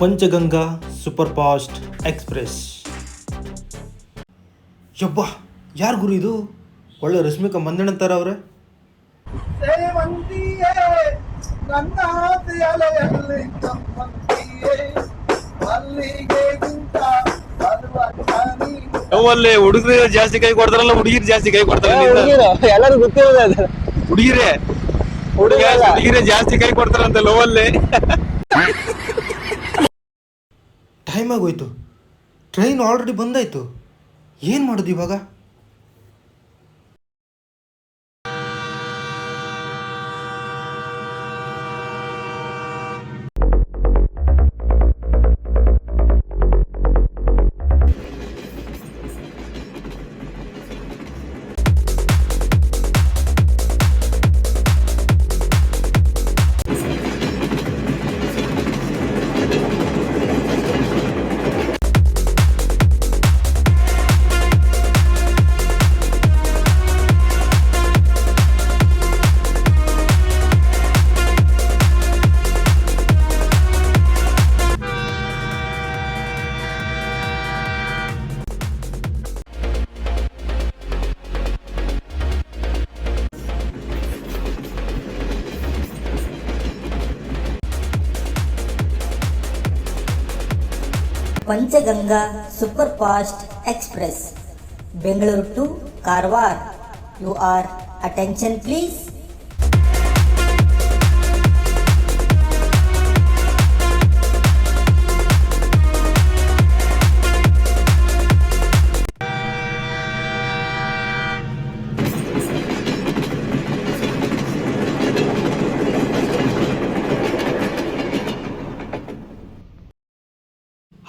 Panchganga super fast express. ಯಬ್ಬ, ಯಾರು ಗುರು ಇದು? ಒಳ್ಳೆ ರಶ್ಮಿಕಾ ಮಂದಣ್ಣ ತರ ಅವ್ರೆ. ಅಲ್ಲಿ ಹುಡುಗರು ಜಾಸ್ತಿ ಕೈ ಕೊಡ್ತಾರಲ್ಲ, ಹುಡುಗಿರು ಜಾಸ್ತಿ ಕೈ ಕೊಡ್ತಾರೆ. ಎಲ್ಲರೂ ಗೊತ್ತಿರೋದು ಹುಡುಗಿರೇ ಜಾಸ್ತಿ ಕೈ ಕೊಡ್ತಾರಂತೆ ಲೋವಲ್ಲಿ. ಟೈಮ್ ಆಗೋಯ್ತು, ಟ್ರೈನ್ ಆಲ್ರೆಡಿ ಬಂದಾಯ್ತು. ಏನು ಮಾಡೋದು ಇವಾಗ? Panchganga super fast express, Bengaluru to Karwar. Your attention please.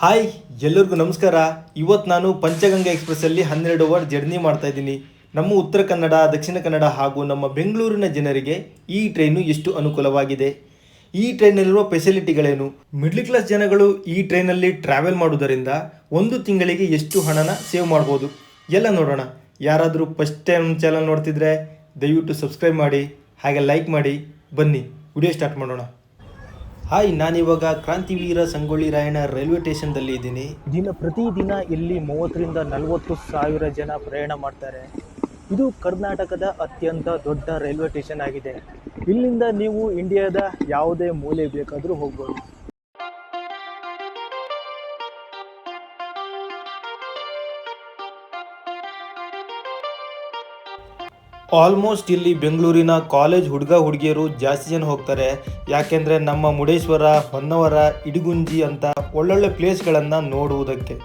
Hi, ಎಲ್ಲರಿಗೂ ನಮಸ್ಕಾರ. ಇವತ್ತು ನಾನು ಪಂಚಗಂಗಾ ಎಕ್ಸ್ಪ್ರೆಸ್ಸಲ್ಲಿ 12 ಅವರ್ ಜರ್ನಿ ಮಾಡ್ತಾ ಇದ್ದೀನಿ. ನಮ್ಮ ಉತ್ತರ ಕನ್ನಡ, ದಕ್ಷಿಣ ಕನ್ನಡ ಹಾಗೂ ನಮ್ಮ ಬೆಂಗಳೂರಿನ ಜನರಿಗೆ ಈ ಟ್ರೈನು ಎಷ್ಟು ಅನುಕೂಲವಾಗಿದೆ, ಈ ಟ್ರೈನಲ್ಲಿರುವ ಫೆಸಿಲಿಟಿಗಳೇನು, ಮಿಡ್ಲ್ ಕ್ಲಾಸ್ ಜನಗಳು ಈ ಟ್ರೈನಲ್ಲಿ ಟ್ರಾವೆಲ್ ಮಾಡುವುದರಿಂದ ಒಂದು ತಿಂಗಳಿಗೆ ಎಷ್ಟು ಹಣನ ಸೇವ್ ಮಾಡ್ಬೋದು ಎಲ್ಲ ನೋಡೋಣ. ಯಾರಾದರೂ ಫಸ್ಟ್ ಟೈಮ್ ಚಾನಲ್ ನೋಡ್ತಿದ್ರೆ ದಯವಿಟ್ಟು ಸಬ್ಸ್ಕ್ರೈಬ್ ಮಾಡಿ, ಹಾಗೆ ಲೈಕ್ ಮಾಡಿ. ಬನ್ನಿ ವಿಡಿಯೋ ಸ್ಟಾರ್ಟ್ ಮಾಡೋಣ. ಹಾಯ್, ನಾನಿವಾಗ ಕ್ರಾಂತಿವೀರ ಸಂಗೊಳ್ಳಿ ರಾಯಣ್ಣ ರೈಲ್ವೆ ಸ್ಟೇಷನ್ದಲ್ಲಿ ಇದ್ದೀನಿ. ಪ್ರತಿದಿನ ಇಲ್ಲಿ 30ರಿಂದ 40 ಸಾವಿರ ಜನ ಪ್ರಯಾಣ ಮಾಡ್ತಾರೆ. ಇದು ಕರ್ನಾಟಕದ ಅತ್ಯಂತ ದೊಡ್ಡ ರೈಲ್ವೆ ಸ್ಟೇಷನ್ ಆಗಿದೆ. ಇಲ್ಲಿಂದ ನೀವು ಇಂಡಿಯಾದ ಯಾವುದೇ ಮೂಲೆ ಬೇಕಾದರೂ ಹೋಗ್ಬೋದು. ಆಲ್ಮೋಸ್ಟ್ ಇಲ್ಲಿ ಬೆಂಗಳೂರಿನ ಕಾಲೇಜ್ ಹುಡುಗಿಯರು ಜಾಸ್ತಿ ಜನ ಹೋಗ್ತಾರೆ. ಯಾಕೆಂದರೆ ನಮ್ಮ ಮುರುಡೇಶ್ವರ, ಹೊನ್ನವರ, ಇಡಗುಂಜಿ ಅಂತ ಒಳ್ಳೊಳ್ಳೆ ಪ್ಲೇಸ್ಗಳನ್ನು ನೋಡುವುದಕ್ಕೆ.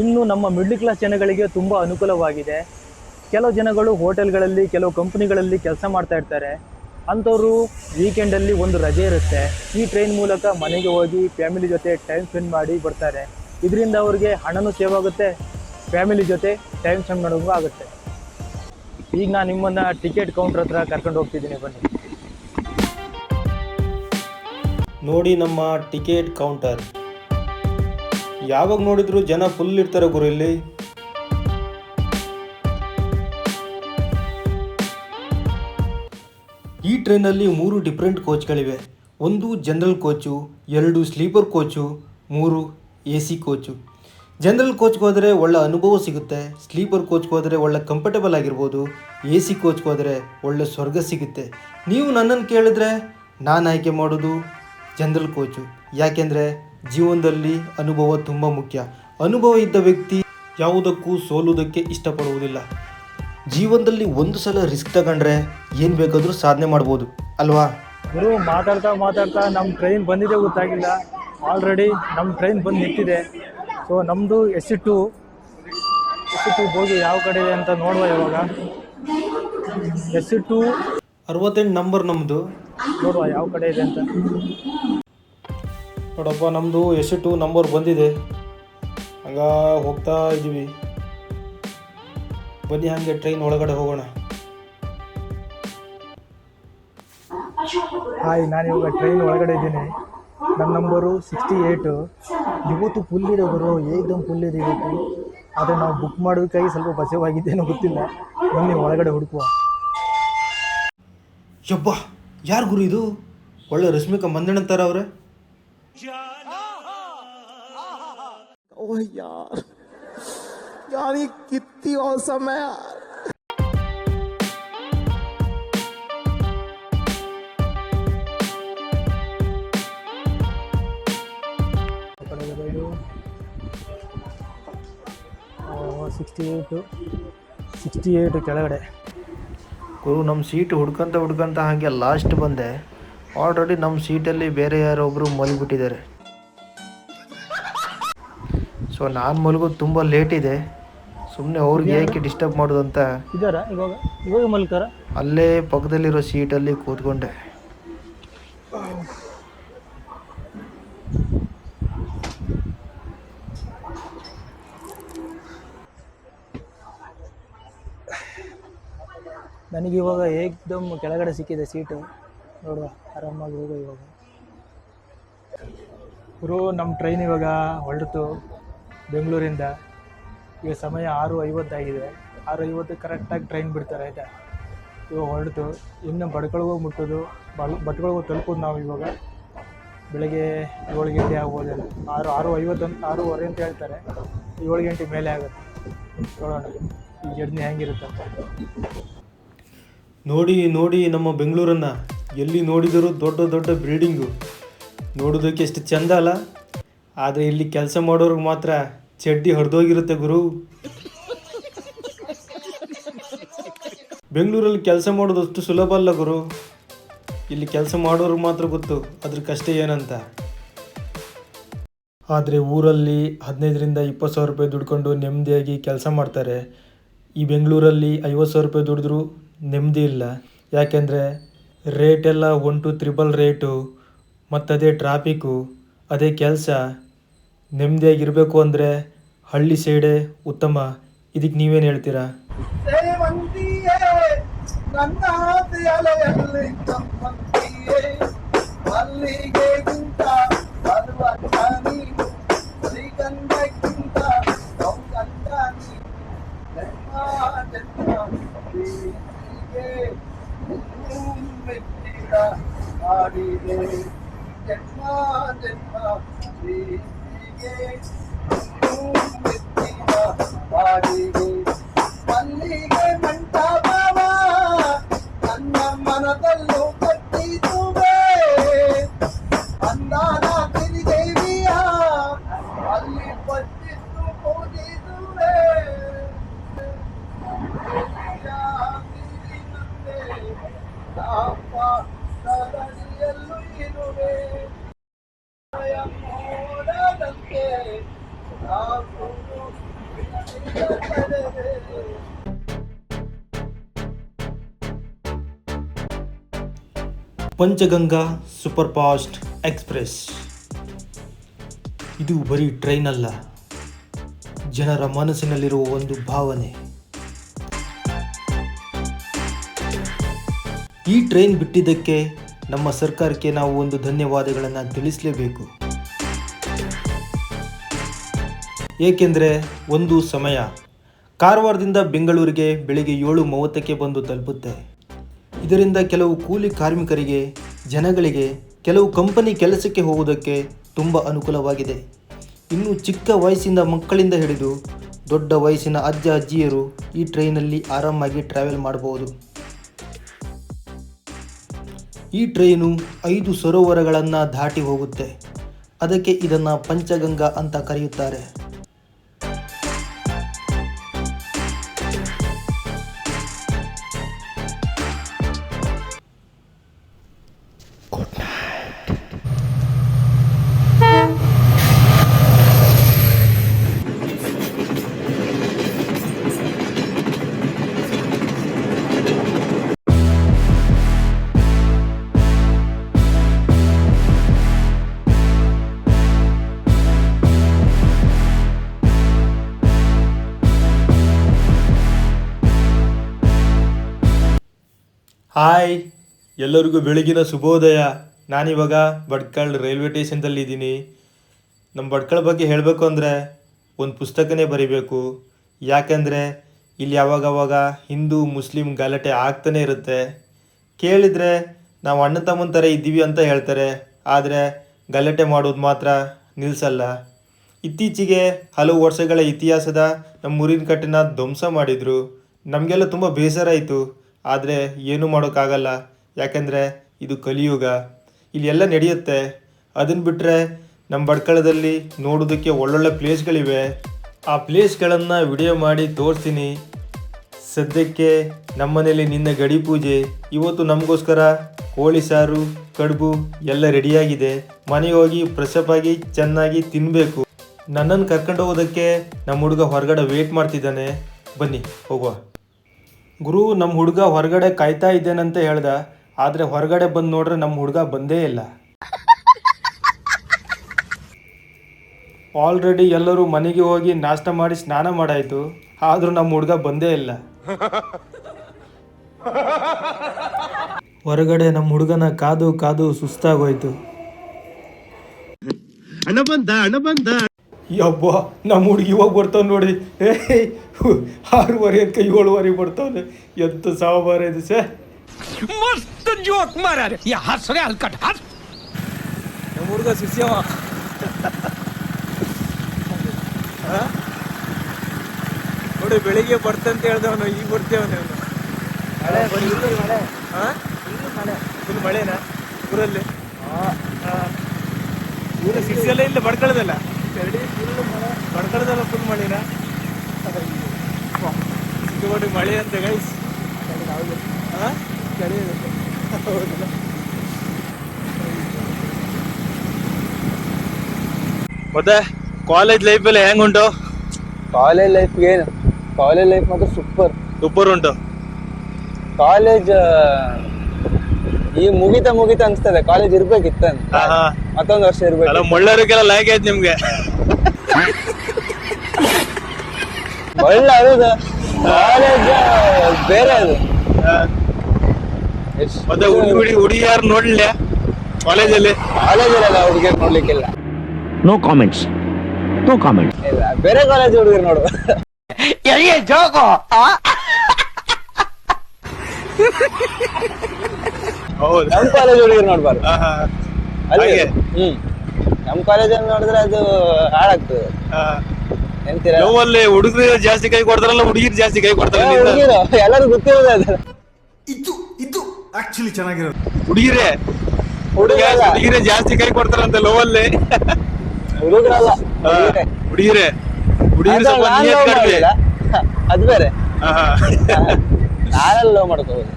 ಇನ್ನು ನಮ್ಮ ಮಿಡ್ಲ್ ಕ್ಲಾಸ್ ಜನಗಳಿಗೆ ತುಂಬ ಅನುಕೂಲವಾಗಿದೆ. ಕೆಲವು ಜನಗಳು ಹೋಟೆಲ್ಗಳಲ್ಲಿ, ಕೆಲವು ಕಂಪ್ನಿಗಳಲ್ಲಿ ಕೆಲಸ ಮಾಡ್ತಾ ಇರ್ತಾರೆ. ಅಂಥವರು ವೀಕೆಂಡಲ್ಲಿ ಒಂದು ರಜೆ ಇರುತ್ತೆ, ಈ ಟ್ರೈನ್ ಮೂಲಕ ಮನೆಗೆ ಹೋಗಿ ಫ್ಯಾಮಿಲಿ ಜೊತೆ ಟೈಮ್ ಸ್ಪೆಂಡ್ ಮಾಡಿ ಬರ್ತಾರೆ. ಇದರಿಂದ ಅವ್ರಿಗೆ ಹಣನೂ ಸೇವ್ ಆಗುತ್ತೆ, ಫ್ಯಾಮಿಲಿ ಜೊತೆ ಟೈಮ್ ಸ್ಪೆಂಡ್ ಮಾಡೋಂಗೂ ಆಗುತ್ತೆ. ಈಗ ನಾನು ನಿಮ್ಮನ್ನು ಟಿಕೆಟ್ ಕೌಂಟರ್ ಹತ್ರ ಕರ್ಕೊಂಡು ಹೋಗ್ತಿದ್ದೀನಿ, ಬನ್ನಿ ನೋಡಿ ನಮ್ಮ ಟಿಕೆಟ್ ಕೌಂಟರ್. ಯಾವಾಗ ನೋಡಿದ್ರು ಜನ ಫುಲ್ ಇರ್ತಾರೆ ಗುರು ಇಲ್ಲಿ. ಈ ಟ್ರೈನಲ್ಲಿ 3 ಡಿಫ್ರೆಂಟ್ ಕೋಚ್ಗಳಿವೆ. ಒಂದು general coach, 2 sleeper coach, 3 AC coach. General ಕೋಚ್ಗೆ ಹೋದರೆ ಒಳ್ಳೆ ಅನುಭವ ಸಿಗುತ್ತೆ, ಸ್ಲೀಪರ್ ಕೋಚ್ಗೆ ಹೋದರೆ ಒಳ್ಳೆ ಕಂಫರ್ಟಬಲ್ ಆಗಿರ್ಬೋದು, AC ಕೋಚ್ಗೆ ಹೋದರೆ ಒಳ್ಳೆ ಸ್ವರ್ಗ ಸಿಗುತ್ತೆ. ನೀವು ನನ್ನನ್ನು ಕೇಳಿದ್ರೆ ನಾನು ಆಯ್ಕೆ ಮಾಡೋದು ಜನರಲ್ ಕೋಚು. ಯಾಕೆಂದರೆ ಜೀವನದಲ್ಲಿ ಅನುಭವ ತುಂಬ ಮುಖ್ಯ. ಅನುಭವ ಇದ್ದ ವ್ಯಕ್ತಿ ಯಾವುದಕ್ಕೂ ಸೋಲುವುದಕ್ಕೆ ಇಷ್ಟಪಡುವುದಿಲ್ಲ. ಜೀವನದಲ್ಲಿ ಒಂದು ಸಲ ರಿಸ್ಕ್ ತಗೊಂಡ್ರೆ ಏನು ಬೇಕಾದರೂ ಸಾಧನೆ ಮಾಡ್ಬೋದು ಅಲ್ವಾ? ಗುರು, ಮಾತಾಡ್ತಾ ನಮ್ಮ ಟ್ರೈನ್ ಬಂದಿದೆ ಗೊತ್ತಾಗಿಲ್ಲ. ಆಲ್ರೆಡಿ ನಮ್ಮ ಟ್ರೈನ್ ಬಂದು ನಿಂತಿದೆ. ಸೊ ನಮ್ಮದು S2 ಹೋಗಿ ಯಾವ ಕಡೆ ಇದೆ ಅಂತ ನೋಡುವ. ಇವಾಗ S2 68 ನಂಬರ್ ನಮ್ಮದು. ನೋಡುವ ಯಾವ ಕಡೆ ಇದೆ ಅಂತ. ನೋಡಪ್ಪ, ನಮ್ಮದು S2 ನಂಬರ್ ಬಂದಿದೆ. ಹಂಗ ಹೋಗ್ತಾ ಇದ್ದೀವಿ. ಬನ್ನಿ ಹಾಗೆ ಟ್ರೈನ್ ಒಳಗಡೆ ಹೋಗೋಣ. ಹಾಯ್, ನಾನು ಇವಾಗ ಟ್ರೈನ್ ಒಳಗಡೆ ಇದ್ದೀನಿ. ನನ್ನ ನಂಬರು 68. ಇವತ್ತು ಫುಲ್ ಇದೆ ಗುರು, ಏಕ್ದಮ್ ಫುಲ್ ಇದೆ ಇವತ್ತು. ಆದರೆ ನಾವು ಬುಕ್ ಮಾಡೋದಕ್ಕಾಗಿ ಸ್ವಲ್ಪ ಬಸವಾಗಿದ್ದೇನೋ ಗೊತ್ತಿಲ್ಲ. ಬನ್ನಿ ಒಳಗಡೆ ಹುಡುಕುವ. ಯಬ್ಬ, ಯಾರು ಗುರು ಇದು? ಒಳ್ಳೆ ರಶ್ಮಿಕಾ ಮಂದಣ್ಣ ಥರ ಅವ್ರೆ. ओह यार यार ये कितनी औसम है यार. ಇದು 68 ಕೆಳಗಡೆ. ಗುರು ನಮ್ಮ ಸೀಟ್ ಹುಡ್ಕೊಂತ ಹಾಗೆ ಲಾಸ್ಟ್ ಬಂದೆ. ಆಲ್ರೆಡಿ ನಮ್ಮ ಸೀಟಲ್ಲಿ ಬೇರೆ ಯಾರೊಬ್ಬರು ಮಲಗಿಬಿಟ್ಟಿದ್ದಾರೆ. ಸೊ ನಾನು ಮಲಗೋದು ತುಂಬ ಲೇಟ್ ಇದೆ. ಸುಮ್ಮನೆ ಅವ್ರಿಗೆ ಏಕೆ ಡಿಸ್ಟರ್ಬ್ ಮಾಡೋದು ಅಂತ ಇದ್ದಾರಾ ಇವಾಗ ಮಲ್ಕಾರ? ಅಲ್ಲೇ ಪಕ್ಕದಲ್ಲಿರೋ ಸೀಟಲ್ಲಿ ಕೂತ್ಕೊಂಡೆ. ನನಗೆ ಇವಾಗ ಏಕ್ದಮ್ ಕೆಳಗಡೆ ಸಿಕ್ಕಿದೆ ಸೀಟು. ನೋಡುವ, ಆರಾಮಾಗಿ ಹೋಗೋ ಇವಾಗ. ಗುರು ನಮ್ಮ ಟ್ರೈನ್ ಇವಾಗ ಹೊರಡ್ತು ಬೆಂಗಳೂರಿಂದ. ಈಗ ಸಮಯ 6:50 ಆಗಿದೆ. 6:50 ಕರೆಕ್ಟಾಗಿ ಟ್ರೈನ್ ಬಿಡ್ತಾರೆ, ಆಯಿತಾ? ಇವಾಗ ಹೊರಡ್ತು. ಇನ್ನು ಭಟ್ಕಳಗೆ ಮುಟ್ಟೋದು, ಭಟ್ಕಳಗೆ ತಲುಪೋದು ನಾವು ಇವಾಗ. ಬೆಳಗ್ಗೆ 7 ಗಂಟೆ ಆಗ್ಬೋದೇನೋ. 6:50 6:30 ಅಂತ ಹೇಳ್ತಾರೆ. 7 ಗಂಟೆ ಮೇಲೆ ಆಗುತ್ತೆ. ನೋಡೋಣ ಈ ಜರ್ನಿ ಹೆಂಗಿರುತ್ತೆ ಅಂತ. ನೋಡಿ ನಮ್ಮ ಬೆಂಗಳೂರನ್ನು. ಎಲ್ಲಿ ನೋಡಿದರೂ ದೊಡ್ಡ ದೊಡ್ಡ ಬಿಲ್ಡಿಂಗು. ನೋಡೋದಕ್ಕೆ ಎಷ್ಟು ಚೆಂದ ಅಲ್ಲ? ಆದರೆ ಇಲ್ಲಿ ಕೆಲಸ ಮಾಡೋರಿಗೆ ಮಾತ್ರ ಚಡ್ಡಿ ಹೊಡೆದೋಗಿರುತ್ತೆ ಗುರು. ಬೆಂಗಳೂರಲ್ಲಿ ಕೆಲಸ ಮಾಡೋದು ಅಷ್ಟು ಸುಲಭ ಅಲ್ಲ ಗುರು. ಇಲ್ಲಿ ಕೆಲಸ ಮಾಡೋರಿಗೆ ಮಾತ್ರ ಗೊತ್ತು ಅದ್ರ ಕಷ್ಟ ಏನಂತ. ಆದರೆ ಊರಲ್ಲಿ 15ರಿಂದ 20 ಸಾವಿರ ರೂಪಾಯಿ ದುಡ್ಕೊಂಡು ನೆಮ್ಮದಿಯಾಗಿ ಕೆಲಸ ಮಾಡ್ತಾರೆ. ಈ ಬೆಂಗಳೂರಲ್ಲಿ 50,000 ರೂಪಾಯಿ ದುಡಿದ್ರೂ ನೆಮ್ಮದಿ ಇಲ್ಲ. ಯಾಕೆಂದರೆ ರೇಟೆಲ್ಲ 1 to 3 ರೇಟು, ಮತ್ತು ಅದೇ ಟ್ರಾಫಿಕ್ಕು, ಅದೇ ಕೆಲಸ. ನೆಮ್ಮದಿಯಾಗಿರಬೇಕು ಅಂದರೆ ಹಳ್ಳಿ ಸೈಡೇ ಉತ್ತಮ. ಇದಕ್ಕೆ ನೀವೇನು ಹೇಳ್ತೀರಾ? ಸೇವಂತಿಯೇ ನನ್ನ ಅಲೆಯಲ್ಲಿ ಚಮ್ಮಂತಿಯೇ ಮಲ್ಲಿಗೆಗಿಂತ ಬರುವಂತ ನೀನು ಶ್ರೀಗಂಧಕ್ಕಿಂತ ಸೌಗಂಧ ನೀನು ಜನ್ಮ ಜನ್ಮ ಪ್ರೀತಿಗೆ ಮೆಚ್ಚಿದ ಮಾಡಿದೆ ಜನ್ಮ ಜನ್ಮ ಪ್ರೀತಿಗೆ ಮೆಚ್ಚಿದ ಮಾಡಿದೆ ಮಲ್ಲಿಗೆ ಮಂಟಪವ ನನ್ನ ಮನದಲ್ಲೂ ಕಟ್ಟಿದುವೆ ಅಂದಾನ ಗಿರಿದೇವಿಯ ಅಲ್ಲಿ ಬಚ್ಚಿಟ್ಟು ಪೂಜಿಸುವೆ ನಾಪ ಸರಣಿಯಲ್ಲೂ ಇರುವೆ ಮೋಡದಂತೆ ನಾವು ಪಂಚಗಂಗಾ ಸೂಪರ್ ಫಾಸ್ಟ್ ಎಕ್ಸ್ಪ್ರೆಸ್. ಇದು ಬರೀ ಟ್ರೈನ್ ಅಲ್ಲ, ಜನರ ಮನಸ್ಸಿನಲ್ಲಿರುವ ಒಂದು ಭಾವನೆ. ಈ ಟ್ರೈನ್ ಬಿಟ್ಟಿದ್ದಕ್ಕೆ ನಮ್ಮ ಸರ್ಕಾರಕ್ಕೆ ನಾವು ಒಂದು ಧನ್ಯವಾದಗಳನ್ನು ತಿಳಿಸಲೇಬೇಕು. ಏಕೆಂದರೆ ಒಂದು ಸಮಯ ಕಾರವಾರದಿಂದ ಬೆಂಗಳೂರಿಗೆ ಬೆಳಿಗ್ಗೆ 7:30ಕ್ಕೆ ಬಂದು ತಲುಪುತ್ತೆ. ಇದರಿಂದ ಕೆಲವು ಕೂಲಿ ಕಾರ್ಮಿಕರಿಗೆ, ಜನಗಳಿಗೆ, ಕೆಲವು ಕಂಪನಿ ಕೆಲಸಕ್ಕೆ ಹೋಗುವುದಕ್ಕೆ ತುಂಬ ಅನುಕೂಲವಾಗಿದೆ. ಇನ್ನು ಚಿಕ್ಕ ವಯಸ್ಸಿನ ಮಕ್ಕಳಿಂದ ಹಿಡಿದು ದೊಡ್ಡ ವಯಸ್ಸಿನ ಅಜ್ಜ ಅಜ್ಜಿಯರು ಈ ಟ್ರೈನಲ್ಲಿ ಆರಾಮಾಗಿ ಟ್ರಾವೆಲ್ ಮಾಡಬಹುದು. ಈ ಟ್ರೈನು 5 ಸರೋವರಗಳನ್ನು ದಾಟಿ ಹೋಗುತ್ತೆ. ಅದಕ್ಕೆ ಇದನ್ನು ಪಂಚಗಂಗಾ ಅಂತ ಕರೆಯುತ್ತಾರೆ. ಹಾಯ್, ಎಲ್ಲರಿಗೂ ಬೆಳಗಿನ ಶುಭೋದಯ. ನಾನಿವಾಗ ಭಟ್ಕಳ ರೈಲ್ವೆ ಸ್ಟೇಷನ್ದಲ್ಲಿದ್ದೀನಿ. ನಮ್ಮ ಭಟ್ಕಳ ಬಗ್ಗೆ ಹೇಳಬೇಕು ಅಂದರೆ ಒಂದು ಪುಸ್ತಕನೇ ಬರೀಬೇಕು. ಯಾಕೆಂದರೆ ಇಲ್ಲಿ ಯಾವಾಗವಾಗ ಹಿಂದೂ ಮುಸ್ಲಿಂ ಗಲಾಟೆ ಆಗ್ತಾನೆ ಇರುತ್ತೆ. ಕೇಳಿದರೆ ನಾವು ಅಣ್ಣ ತಮ್ಮನ ಥರ ಇದ್ದೀವಿ ಅಂತ ಹೇಳ್ತಾರೆ, ಆದರೆ ಗಲಾಟೆ ಮಾಡೋದು ಮಾತ್ರ ನಿಲ್ಲಿಸಲ್ಲ. ಇತ್ತೀಚೆಗೆ ಹಲವು ವರ್ಷಗಳ ಇತಿಹಾಸದ ನಮ್ಮ ಊರಿನ ಕಟ್ಟೆನ ಧ್ವಂಸ ಮಾಡಿದರು. ನಮಗೆಲ್ಲ ತುಂಬ ಬೇಸರ ಆಯಿತು, ಆದರೆ ಏನೂ ಮಾಡೋಕ್ಕಾಗಲ್ಲ, ಯಾಕೆಂದರೆ ಇದು ಕಲಿಯುಗ. ಇಲ್ಲಿ ಎಲ್ಲ ನಡೆಯುತ್ತೆ. ಅದನ್ನು ಬಿಟ್ಟರೆ ನಮ್ಮ ಬಡ್ಕಳದಲ್ಲಿ ನೋಡೋದಕ್ಕೆ ಒಳ್ಳೊಳ್ಳೆ ಪ್ಲೇಸ್ಗಳಿವೆ. ಆ ಪ್ಲೇಸ್ಗಳನ್ನು ವಿಡಿಯೋ ಮಾಡಿ ತೋರಿಸ್ತೀನಿ. ಸದ್ಯಕ್ಕೆ ನಮ್ಮನೇಲಿ ನಿನ್ನ ಗಡಿ ಪೂಜೆ. ಇವತ್ತು ನಮಗೋಸ್ಕರ ಕೋಳಿ ಸಾರು, ಕಡುಬು ಎಲ್ಲ ರೆಡಿಯಾಗಿದೆ. ಮನೆಗೆ ಹೋಗಿ ಫ್ರೆಶಪ್ ಆಗಿ ಚೆನ್ನಾಗಿ ತಿನ್ನಬೇಕು. ನನ್ನನ್ನು ಕರ್ಕೊಂಡು ಹೋಗೋದಕ್ಕೆ ನಮ್ಮ ಹುಡುಗ ಹೊರಗಡೆ ವೇಟ್ ಮಾಡ್ತಿದ್ದಾನೆ. ಬನ್ನಿ ಹೋಗುವ. ಗುರು, ನಮ್ಮ ಹುಡುಗ ಹೊರಗಡೆ ಕಾಯ್ತಾ ಇದ್ದೇನಂತ ಹೇಳ್ದ, ಆದರೆ ಹೊರಗಡೆ ಬಂದು ನೋಡ್ರೆ ನಮ್ಮ ಹುಡುಗ ಬಂದೇ ಇಲ್ಲ. ಆಲ್ರೆಡಿ ಎಲ್ಲರೂ ಮನೆಗೆ ಹೋಗಿ ನಾಷ್ಟ ಮಾಡಿ ಸ್ನಾನ ಮಾಡಾಯಿತು, ಆದರೂ ನಮ್ಮ ಹುಡುಗ ಬಂದೇ ಇಲ್ಲ. ಹೊರಗಡೆ ನಮ್ಮ ಹುಡುಗನ ಕಾದು ಕಾದು ಸುಸ್ತಾಗೋಯ್ತು. ಯಬ್ಬ, ನಮ್ಮ ಹುಡುಗಿ ಇವಾಗ ಬರ್ತಾವ್ ನೋಡಿ. 6:30 ಅಂತ 7:30 ಬರ್ತಾವನೆ. ಎಂತ ಸಾವಬಾರ ಇದು ಸರ್. मस्त जोक मारा रे या हंस रे हलकट हंस ನಮ್ಮ ಹುಡುಗ ಶಿಷ್ಯವ. ನೋಡಿ, ಬೆಳಿಗ್ಗೆ ಬರ್ತಂತ ಹೇಳ್ದವನು, ಈಗ ಬರ್ತೇವನು. ಫುಲ್ ಮಳೆನಾ ಊರಲ್ಲಿ? ಊರ ಶಿಷ್ಯಲ್ಲ, ಇಲ್ಲ ಬಡ್ಕಳದಲ್ಲ, ಬಡ್ಕಳದಲ್ಲ ಫುಲ್ ಮಳೆನಾ? ನೋಡಿ ಮಳೆ ಅಂತ ಗೈಸ್. ಮತ್ತೆ ಕಾಲೇಜ್ ಲೈಫ್ ಎಲ್ಲ ಹೆಂಗುಂಟು? ಕಾಲೇಜ್ ಲೈಫ್ ಏನು, ಕಾಲೇಜ್ ಲೈಫ್ ಮಾತ್ರ ಸೂಪರ್ ಉಂಟು. ಕಾಲೇಜ್ ಈ ಮುಗಿತಾ ಅನ್ಸ್ತದೆ, ಕಾಲೇಜ್ ಇರ್ಬೇಕಿತ್ತ ಮತ್ತೊಂದು ವರ್ಷ ಇರ್ಬೇಕು. ಮುಳ್ಳರಿಗೆಲ್ಲ ಲೈಕ್ ಆಯ್ತು ನಿಮ್ಗೆ? ಒಳ್ಳೆ ಅದು ಕಾಲೇಜ್ ಬೇರೆ ಅದು. ಮತ್ತೆ ಹುಡುಗಿಯಾರು ನೋಡ್ಲಿಲ್ಲ ಕಾಲೇಜಲ್ಲಿ? ಕಾಲೇಜಲ್ಲೆಲ್ಲ ಹುಡುಗಿಯರ್ ನೋಡ್ಲಿಕ್ಕಿಲ್ಲ. No comments. ಇಲ್ಲ, ಬೇರೆ ಕಾಲೇಜ್ ಹುಡುಗಿರ್ ನೋಡು. ಹೌದು, ನಮ್ ಕಾಲೇಜ್ ಹುಡುಗಿರ್ ನೋಡ್ಬಾರ್ದು. ಅಲ್ಲಿ ಹಾಗೆ? ನಮ್ ಕಾಲೇಜಲ್ಲಿ ನೋಡಿದ್ರೆ ಅದು ಹಾಳಾಗ್ತದೆ. ಎಂತೀರ? ಲವ್ವಲ್ಲಿ ಹುಡುಗರು ಜಾಸ್ತಿ ಕೈ ಕೊಡ್ತಾರಲ್ಲ, ಹುಡುಗಿರು ಜಾಸ್ತಿ ಕೈ ಕೊಡ್ತಾರೆ? ಹುಡುಗಿರು ಎಲ್ಲರೂ ಗೊತ್ತಿರೋದೇ ಅದು. ಹುಡುಗಿರೇ ಹುಡುಗಿರೇ ಜಾಸ್ತಿ ಕೈ ಕೊಡ್ತಾರಂತೆ ಲವ್ವಲ್ಲಿ. ಹುಡುಗರಲ್ಲ, ಹುಡುಗಿರೇ ಅದು ಸ್ವಲ್ಪ ನಾನ್ ನಿಯತ್ love ಕಡಿಮೆ. ಮಾಡಿಲ್ಲ. ಅದು ಬೇರೆ. ಆಹಾ. ನಾನೆಲ್ಲ ಲವ್ ಮಾಡ್ಕೋಬೋದು.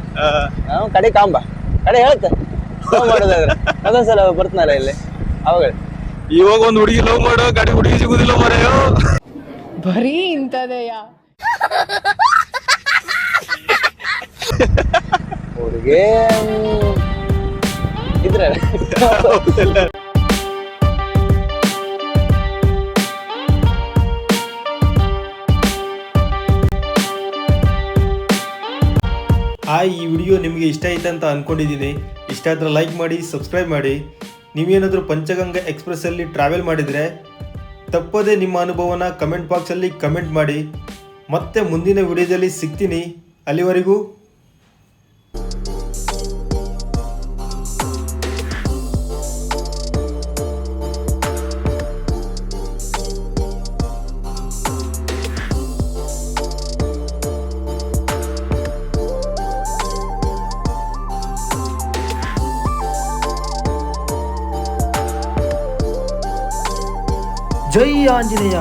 ನಾವು ಕಡೆ ಕಾಂಬ ಕಡೆ ಹೇಳ್ತೆ ಲವ್ ಮಾಡೋದಾದ್ರೆ ಅದೊಂದ್ಸಲ ಬರ್ತನಲ್ಲ ಇಲ್ಲಿ ಅವಾಗ. ಇವಾಗ ಒಂದು ಹುಡುಗಿ ಲವ್ ಮಾಡೋ ಗಾಡಿ ಹುಡುಗಿ ಸಿಗುದಿಲ್ಲ ಮರೆಯೋ. ಬರೀ ಇಂಥದೆಯಾ? ಹುಡುಗಿ ಇದ್ರೆ ಈ ವಿಡಿಯೋ ನಿಮಗೆ ಇಷ್ಟ ಆಯ್ತು ಅಂತ ಅಂದ್ಕೊಂಡಿದ್ದೀನಿ. ಇಷ್ಟ ಆದರೆ ಲೈಕ್ ಮಾಡಿ, ಸಬ್ಸ್ಕ್ರೈಬ್ ಮಾಡಿ. ನೀವೇನಾದರೂ ಪಂಚಗಂಗಾ ಎಕ್ಸ್ಪ್ರೆಸ್ಸಲ್ಲಿ ಟ್ರಾವೆಲ್ ಮಾಡಿದರೆ ತಪ್ಪದೇ ನಿಮ್ಮ ಅನುಭವನ ಕಮೆಂಟ್ ಬಾಕ್ಸಲ್ಲಿ ಕಮೆಂಟ್ ಮಾಡಿ. ಮತ್ತೆ ಮುಂದಿನ ವಿಡಿಯೋದಲ್ಲಿ ಸಿಗ್ತೀನಿ. ಅಲ್ಲಿವರೆಗೂ ಜೈ ಆಂಜನೇಯ.